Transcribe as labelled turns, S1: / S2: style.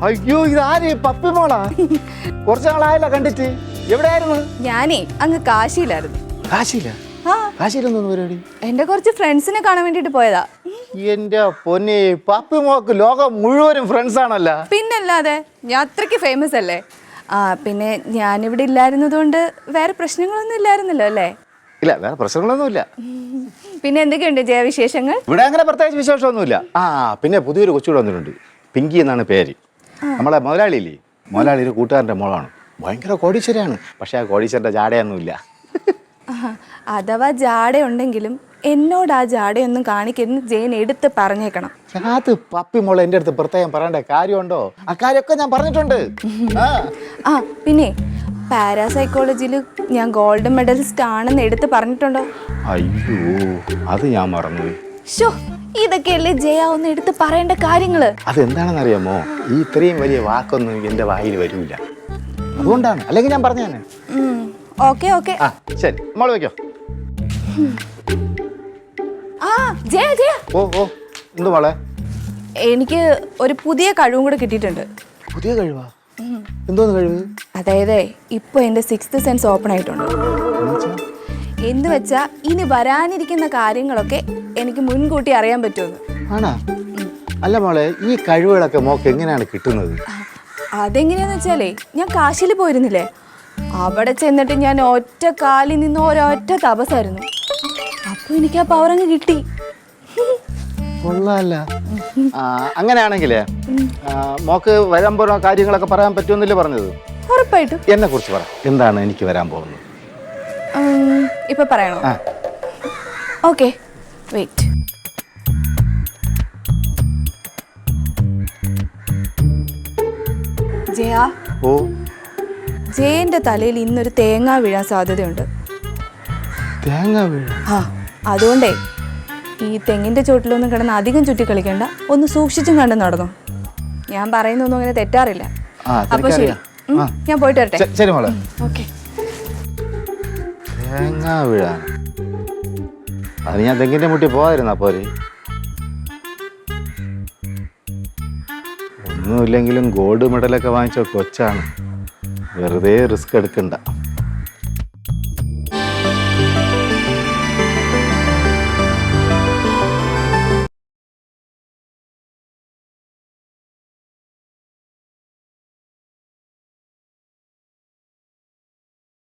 S1: അയ്യോ ഇതാര് പപ്പി മോളാ? കുറച്ച് നാളായല്ലോ കണ്ടിട്ട്. എവിടെയായിരുന്നു?
S2: ഞാനേ അങ്ങ് കാശിയിലായിരുന്നു.
S1: കാശിയില്ല? കാശിയിലൊന്നും പരിപാടി?
S2: എന്റെ കുറച്ച് ഫ്രണ്ട്സിനെ കാണാൻ വേണ്ടിട്ട് പോയതാ.
S1: എന്റെ പൊന്നെ, പപ്പി മോക്ക് ലോകം മുഴുവനും ഫ്രണ്ട്സ് ആണല്ലോ.
S2: പിന്നല്ലാതെ, ഞാൻ അത്രയ്ക്ക് ഫേമസ് അല്ലേ. പിന്നെ ഞാനിവിടെ ഇല്ലായിരുന്നതുകൊണ്ട് വേറെ പ്രശ്നങ്ങളൊന്നും ഇല്ലായിരുന്നല്ലോ അല്ലേ?
S1: ഇല്ല, വേറെ പ്രശ്നങ്ങളൊന്നുമില്ല.
S2: പിന്നെ എന്തൊക്കെയുണ്ട് ജയവിശേഷങ്ങൾ?
S1: ഇവിടെ അങ്ങനെ പ്രത്യേകിച്ച് വിശേഷമൊന്നുമില്ല. പിന്നെ പുതിയൊരു കൊച്ചുകൂടെ വന്നിട്ടുണ്ട്. പിങ്കി എന്നാണ് പേര്. നമ്മളെ മുതലാളിയില്ലേ, മുതലാളിയുടെ കൂട്ടുകാരൻ്റെ മോളാണ്. ഭയങ്കര കോടീശ്വരിയാണ്. പക്ഷെ ആ കോടീശ്വരൻ്റെ ജാടയൊന്നുമില്ല.
S2: അഥവാ ജാടയുണ്ടെങ്കിലും എന്നോട് ആ ജാടയൊന്നും കാണിക്കരുന്ന് ജയൻ എടുത്ത് പറഞ്ഞേക്കണം.
S1: അത് പപ്പി മോളെ എൻ്റെ അടുത്ത് പ്രത്യേകം പറയേണ്ട കാര്യമുണ്ടോ? ആ കാര്യമൊക്കെ ഞാൻ പറഞ്ഞിട്ടുണ്ട്.
S2: പിന്നെ പാരാസൈക്കോളജിയിൽ ഞാൻ ഗോൾഡ് മെഡലിസ്റ്റ് ആണെന്ന് എടുത്ത് പറഞ്ഞിട്ടുണ്ടോ?
S1: അയ്യോ, അത് ഞാൻ മറന്നു.
S2: ഷോ, ഇതൊക്കെയല്ലേ ജയ ഒന്ന് എടുത്ത് പറയേണ്ട കാര്യങ്ങള്.
S1: അതെന്താണെന്നറിയാമോ, ഈ ഇത്രയും വലിയ വാക്കൊന്നും എൻ്റെ വായിൽ വരില്ല. അതുകൊണ്ടാണ്, അല്ലെങ്കിൽ ഞാൻ പറഞ്ഞു തന്നെ.
S2: ഓക്കെ ഓക്കെ,
S1: ശരി മോള് വെക്കോ.
S2: ജയ ജയ,
S1: ഓ ഓ, എന്ത് മോളെ?
S2: എനിക്ക് ഒരു പുതിയ കഴിവും കൂടെ കിട്ടിയിട്ടുണ്ട്.
S1: പുതിയ കഴിവാ? എന്തോന്ന് കഴിവ്?
S2: അതായത് ഇപ്പൊ എന്റെ 6th സെൻസ് ഓപ്പൺ ആയിട്ടുണ്ട്. എന്ന് വെച്ചാ ഇനി വരാനിരിക്കുന്ന കാര്യങ്ങളൊക്കെ എനിക്ക് മുൻകൂട്ടി അറിയാൻ പറ്റുമെന്ന്.
S1: ആണാ? അല്ല മോളെ, ഈ കഴിവുകളൊക്കെ മോക്ക് എങ്ങനെയാണ് കിട്ടുന്നത്?
S2: അതെങ്ങനെയാന്ന് വെച്ചാലേ, ഞാൻ കാശിയിൽ പോയിരുന്നില്ലേ, അവിടെ ചെന്നിട്ട് ഞാൻ ഒറ്റ കാലിൽ നിന്ന് ഒരൊറ്റ തപസ്സായിരുന്നു. അപ്പൊ എനിക്ക് ആ പവർ അങ്ങ് കിട്ടി.
S1: കൊള്ളാല്ല. അങ്ങനെയാണെങ്കിലേ മോക്ക് വരാൻ പോകുന്ന കാര്യങ്ങളൊക്കെ പറയാൻ പറ്റുമെന്നല്ലേ പറഞ്ഞത്?
S2: ഉറപ്പായിട്ടും.
S1: എന്നെ കുറിച്ച് പറ, എന്താണ് എനിക്ക് വരാൻ പോകുന്നത്?
S2: ഇപ്പൊ പറയണോ? Okay, wait. ജയ,
S1: ഓ,
S2: ജയന്റെ തലയിൽ ഇന്നൊരു തേങ്ങ വീഴാൻ സാധ്യതയുണ്ട്.
S1: തേങ്ങ വീഴ?
S2: അതുകൊണ്ടേ ഈ തെങ്ങിന്റെ ചോട്ടിലൊന്നും കിടന്ന് അധികം ചുറ്റി കളിക്കണ്ട, ഒന്ന് സൂക്ഷിച്ചും കണ്ടു നടന്നോ. ഞാൻ പറയുന്നൊന്നും അങ്ങനെ തെറ്റാറില്ല. അപ്പൊ ശരി, ഞാൻ പോയിട്ട് വരട്ടെ.
S1: ശരി മോളെ.
S2: ഓക്കെ.
S1: തേങ്ങ വീഴാൻ അത് ഞാൻ തെങ്ങിന്റെ മുട്ടി പോകാതിരുന്നാ പോരെ? ഒന്നുമില്ലെങ്കിലും ഗോൾഡ് മെഡലൊക്കെ വാങ്ങിച്ച കൊച്ചാണ്, വെറുതെ റിസ്ക് എടുക്കണ്ട.